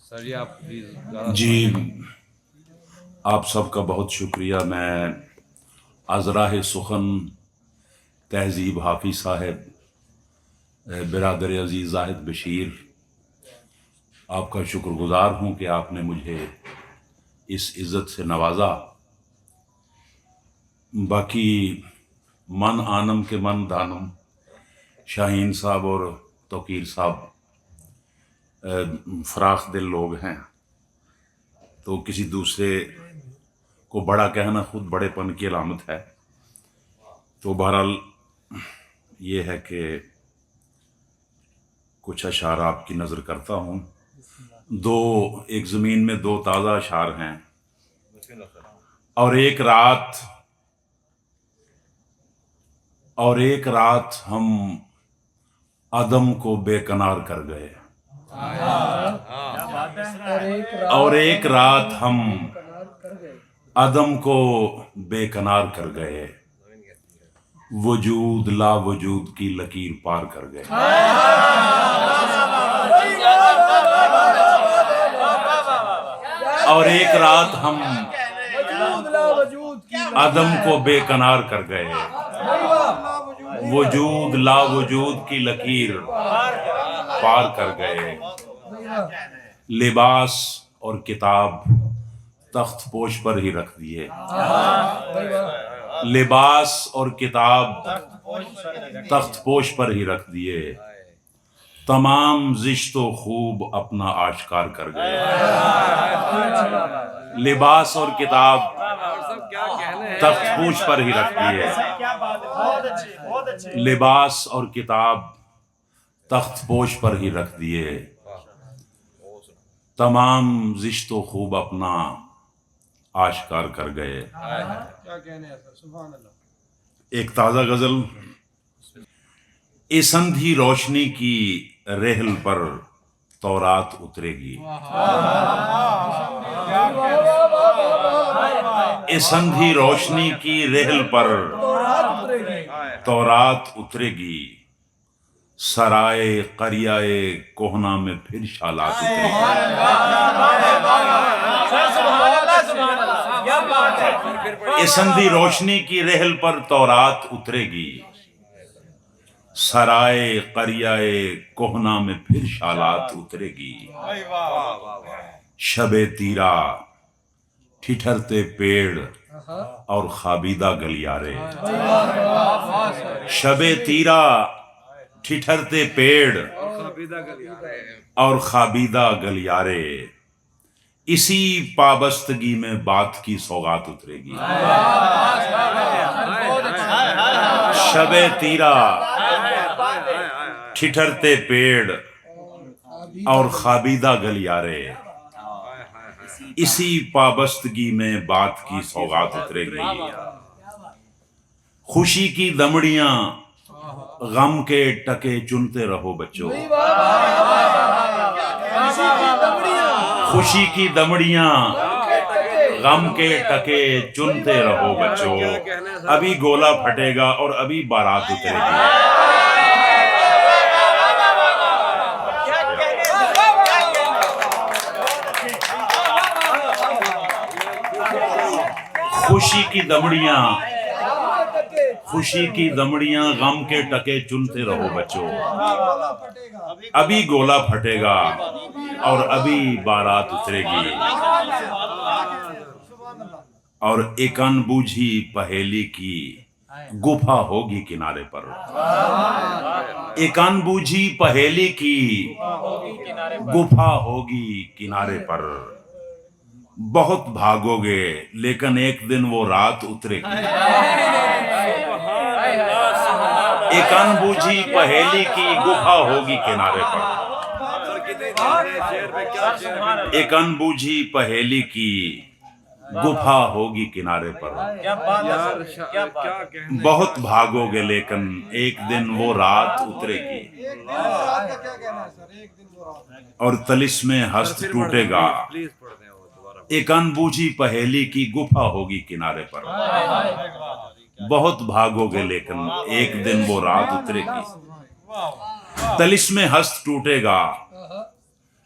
سر یہ آپ پلیز جی آپ سب کا بہت شکریہ. میں از راہ سخن تہذیب حافظ صاحب برادر عزیز زاہد بشیر آپ کا شکر گزار ہوں کہ آپ نے مجھے اس عزت سے نوازا. باقی من آنم کے من دانم شاہین صاحب اور توقیر صاحب فراخ دل لوگ ہیں، تو کسی دوسرے کو بڑا کہنا خود بڑے پن کی علامت ہے. تو بہرحال یہ ہے کہ کچھ اشعار آپ کی نظر کرتا ہوں. ایک زمین میں دو تازہ اشعار ہیں. اور ایک رات ہم عدم کو بے کنار کر گئے. اور ایک رات ہم عدم کو بے کنار کر گئے، وجود لا وجود کی لکیر پار کر گئے. اور ایک رات ہم عدم کو بے کنار کر گئے، وجود لا وجود کی لکیر پار کر گئے. لباس اور کتاب تخت پوش پر ہی رکھ دیے. لباس اور کتاب تخت پوش پر ہی رکھ دیے، تمام زشت و خوب اپنا آشکار کر گئے. لباس اور کتاب تخت پوش پر ہی رکھ دیے، لباس اور کتاب تخت پوش پر ہی رکھ دیے، تمام زشت و خوب اپنا آشکار کر گئے. ایک تازہ غزل. اس اندھی روشنی کی رحل پر تورات اترے گی. اس اندھی روشنی کی رحل پر تورات اترے گی، سرائے قریہ کوہنا میں پھر شالات اترے گی. اس اندھی روشنی کی رحل پر تورات اترے گی، سرائے قریہ کوہنا میں پھر شالات اترے گی. شب تیرا ٹھٹھرتے پیڑ اور خوابیدہ گلیارے. شب تیرا ٹھٹھرتے پیڑ اور خوابیدہ گلیارے، اسی پابستگی میں بات کی سوغات اترے گی. شب تیرا ٹھٹھرتے پیڑ اور خوابیدہ گلیارے، اسی پابستگی میں بات کی سوغات اترے گی. خوشی کی دمڑیاں غم کے ٹکے چنتے رہو بچوں. خوشی کی دمڑیاں غم کے ٹکے چنتے رہو بچوں، ابھی گولا پھٹے گا اور ابھی بارات اترے گی. خوشی کی دمڑیاں غم کے ٹکے چنتے رہو بچوں، ابھی گولا پھٹے گا اور ابھی بارات اترے گی. اور ایک ان بوجھی پہیلی کی گپھا ہوگی کنارے پر. ایک ان بوجھی پہیلی کی گپھا ہوگی کنارے پر، بہت بھاگو گے لیکن ایک دن وہ رات اترے گی. ایک ان بوجھی پہیلی کی گپھا ہوگی کنارے پر. ایک ان بوجھی پہیلی کی گپھا ہوگی کنارے پر، بہت بھاگو گے لیکن ایک دن وہ رات اترے گی. اور طلسم ہست ٹوٹے گا، ایک ان بوجھی پہیلی کی گپھا ہوگی کنارے پر، بہت بھاگو گے لیکن ایک دن وہ رات اترے گی. طلسم ہست ٹوٹے گا،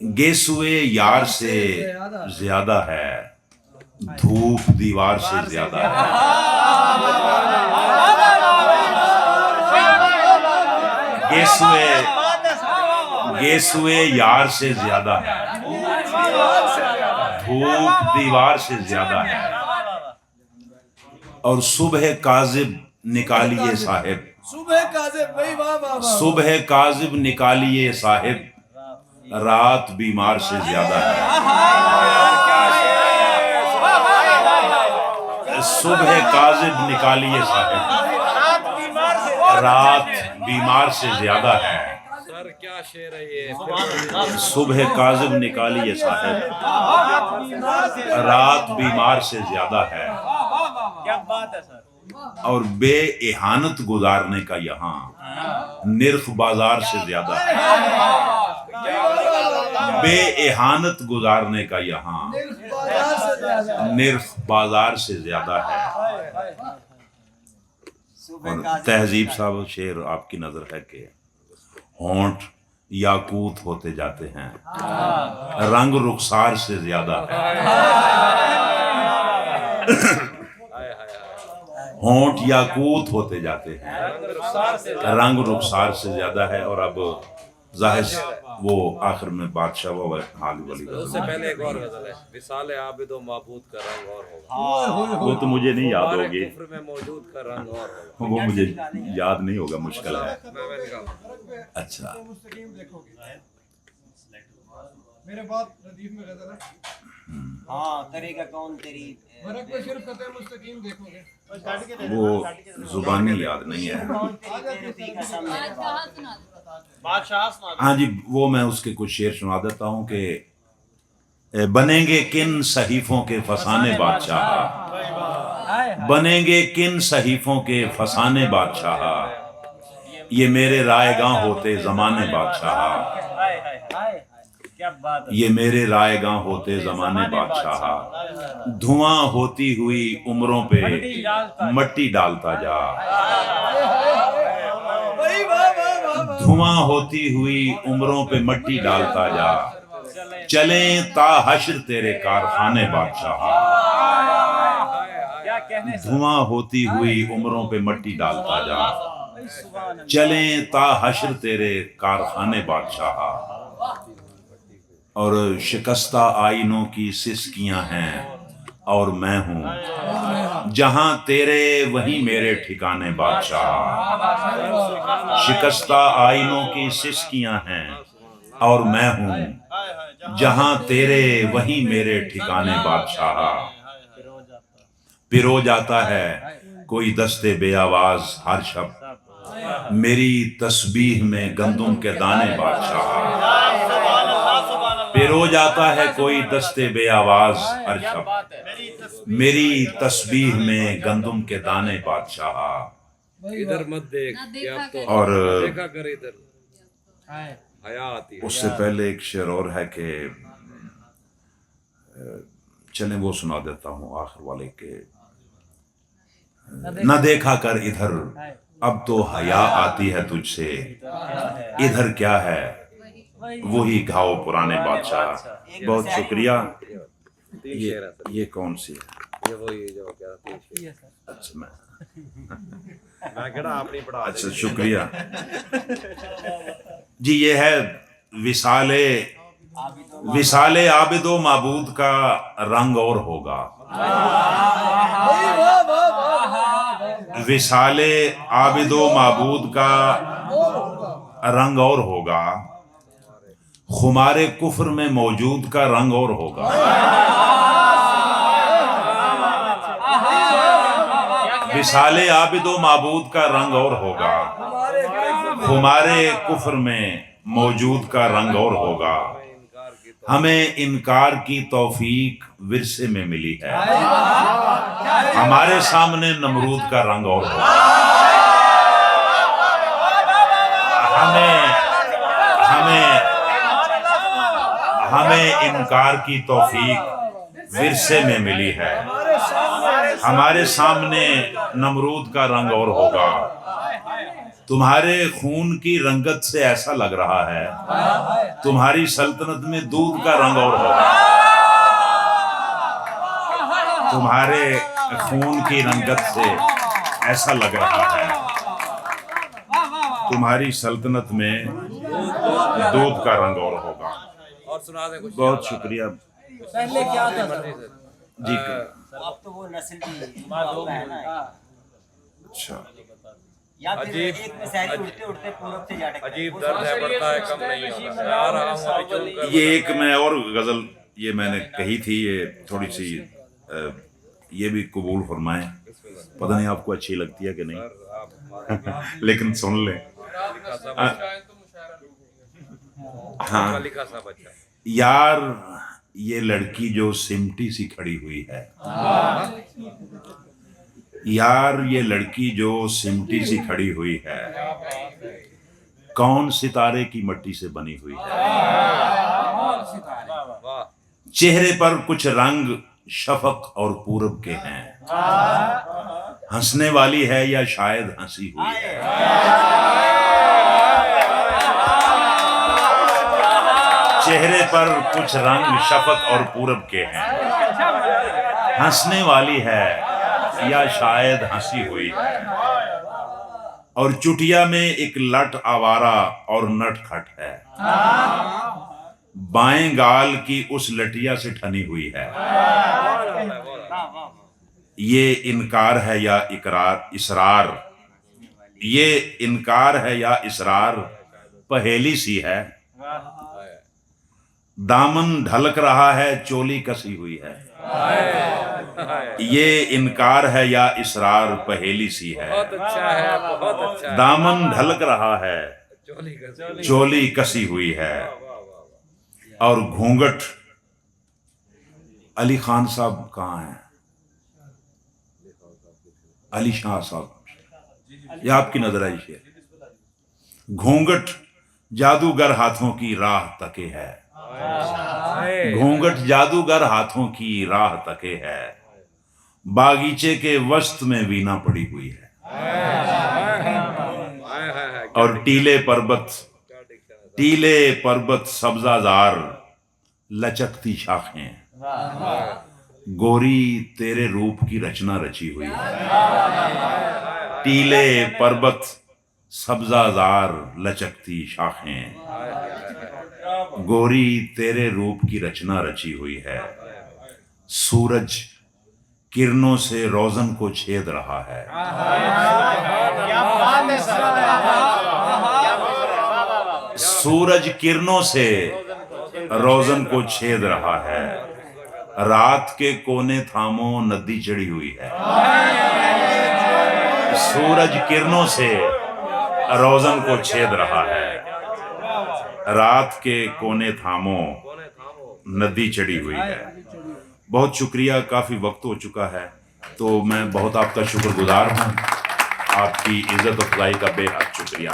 گیسوئے یار سے زیادہ ہے، دھوپ دیوار سے زیادہ ہے۔ گیسوئے یار سے زیادہ ہے، دھوپ دیوار سے زیادہ ہے، اور صبح کاذب نکالیے صاحب، صبح کاذب نکالیے صاحب، رات بیمار سے زیادہ ہے۔ صبح کاذب نکالیے صاحب، رات بیمار سے زیادہ ہے۔ سر کیا شعر ہے یہ؟ صبح کاذب نکالیے صاحب، رات بیمار سے زیادہ ہے، اور بے احانت گزارنے کا یہاں نرخ بازار سے زیادہ ہے۔ بے احانت گزارنے کا یہاں نرخ بازار سے زیادہ ہے۔ اور تہذیب صاحب شعر آپ کی نظر ہے کہ ہونٹ یاقوت ہوتے جاتے ہیں، رنگ رخسار سے زیادہ ہے۔ ہونٹ یاقوت ہوتے جاتے ہیں، رنگ رخسار سے زیادہ ہے۔ اور اب ظاہر وہ آخر میں بادشاہ وہ حال ولی، اس سے پہلے ایک اور غزل ہے، وصال عابد و معبود کا رنگ اور ہوگا، وہ تو مجھے نہیں یاد ہوگی، کفر میں موجود کا رنگ اور ہوگا۔ وہ مجھے یاد نہیں ہوگا، مشکل ہے۔ میں نکالوں۔ اچھا میرے بعد ردیف میں غزل ہے، ہاں کرے گا کون تیری ورق میں صرف خط مستقیم دیکھو گے۔ وہ زبانی یاد نہیں ہے۔ ہاں جی، وہ میں اس کے کچھ شعر سنا دیتا ہوں کہ بنیں گے کن صحیفوں کے فسانے بادشاہ، بنیں گے کن صحیفوں کے فسانے بادشاہ، یہ میرے رائے گاں ہوتے زمانے بادشاہ، یہ میرے رائے گاں ہوتے زمانے بادشاہ، دھواں ہوتی ہوئی عمروں پہ مٹی ڈالتا جا، دھواں ہوتی ہوئی عمروں پہ مٹی ڈالتا جا، چلیں تا حشر تیرے کارخانے بادشاہ، دھواں ہوتی ہوئی عمروں پہ مٹی ڈالتا جا، چلیں تا حشر تیرے کارخانے بادشاہ، اور شکستہ آئینوں کی سسکیاں ہیں اور میں ہوں، جہاں تیرے وہیں میرے ٹھکانے بادشاہ، شکستہ آئینوں کی سسکیاں ہیں اور میں ہوں، جہاں تیرے وہیں میرے ٹھکانے بادشاہ، پرو جاتا ہے کوئی دستے بے آواز ہر شب، میری تسبیح میں گندم کے دانے بادشاہ، پرو جاتا ہے کوئی دستے بے آواز ہر شب، میری تسبیح میں گندم کے دانے بادشاہ۔ ادھر مت دیکھ کہ اب تو اور دیکھا کر ادھر، حیا آتی ہے۔ اس سے پہلے ایک شعر اور ہے کہ چلیں وہ سنا دیتا ہوں آخر والے کے، نہ دیکھا کر ادھر اب تو حیا آتی ہے تجھ سے، ادھر کیا ہے وہی گھاؤ پرانے بادشاہ۔ بہت شکریہ۔ یہ کون سی ہے؟ یہ وہی جو کیا تھی، اچھا میں کہنا آپ نہیں پڑھا۔ اچھا شکریہ جی۔ یہ ہے وصال عابد و معبود کا رنگ اور ہوگا، وصال عابد و معبود کا رنگ اور ہوگا، خمار کفر میں موجود کا رنگ اور ہوگا، وصال عابد و معبود کا رنگ اور ہوگا، خمار کفر میں موجود کا رنگ اور ہوگا، ہمیں انکار کی توفیق ورثے میں ملی ہے، ہمارے سامنے نمرود کا رنگ اور ہوگا، ہمیں انکار کی توفیق ورثے میں ملی ہے، ہمارے سامنے نمرود کا رنگ اور ہوگا، تمہارے خون کی رنگت سے ایسا لگ رہا ہے تمہاری سلطنت میں دودھ کا رنگ اور ہوگا. تمہارے خون کی رنگت سے ایسا لگ رہا ہے تمہاری سلطنت میں دودھ کا رنگ اور ہوگا. اور سنا دیں کچھ. بہت شکریہ. پہلے کیا تھا جی اب تو وہ نسل کی ہے نا. اچھا یا پھر ایک میں سہری اٹھتے اٹھتے پورب سے جاٹے عجیب درد ہے, بڑھتا ہے, کم نہیں ہوتا. آ رہا ہوں ابھی چون کر. یہ ایک میں اور غزل یہ میں نے کہی تھی, یہ تھوڑی سی یہ بھی قبول فرمائیں. پتہ نہیں آپ کو اچھی لگتی ہے کہ نہیں, لیکن سن لیں. ہاں, لکھا سا بچہ. یار یہ لڑکی جو سمٹی سی کھڑی ہوئی ہے, یار یہ لڑکی جو سمٹی سی کھڑی ہوئی ہے, کون ستارے کی مٹی سے بنی ہوئی ہے. واہ, چہرے پر کچھ رنگ شفق اور پورب کے ہیں, ہنسنے والی ہے یا شاید ہنسی ہوئی ہے. چہرے پر کچھ رنگ شفق اور پورب کے ہیں, ہنسنے والی ہے یا شاید ہنسی ہوئی ہے. اور چٹیا میں ایک لٹ آوارہ اور نٹ کھٹ ہے, بائیں گال کی اس لٹیا سے ٹھنی ہوئی ہے. یہ انکار ہے یا اصرار, یہ انکار ہے یا اصرار پہیلی سی ہے. دامن ڈھلک رہا ہے چولی کسی ہوئی ہے. یہ انکار ہے یا اصرار پہیلی سی ہے. بہت اچھا ہے, بہت اچھا ہے. دامن ڈھلک رہا ہے چولی کا چولی کسی ہوئی ہے. اور گھونگٹ, علی خان صاحب کہاں ہیں, علی شاہ صاحب, یہ آپ کی نظر آئی ہے. گھونگٹ جادوگر ہاتھوں کی راہ تکے ہے, گھونگٹ جادوگر ہاتھوں کی راہ تکے ہے. باغیچے کے وسط میں وینا پڑی ہوئی ہے. اور ٹیلے پربت سبزہ زار لچکتی شاخیں, گوری تیرے روپ کی رچنا رچی ہوئی ہے. ٹیلے پربت سبزہ زار لچکتی شاخیں, گوری تیرے روپ کی رچنا رچی ہوئی ہے. سورج کرنوں سے روزن کو چھید رہا ہے, سورج کرنوں سے روزن کو چھید رہا ہے. رات کے کونے تھاموں ندی چڑھی ہوئی ہے. سورج کرنوں سے روزن کو چھید رہا ہے. رات کے کونے تھاموں ندی چڑھی ہوئی ہے. بہت شکریہ, کافی وقت ہو چکا ہے, تو میں بہت آپ کا شکر گزار ہوں. آپ کی عزت افزائی کا بے حد شکریہ.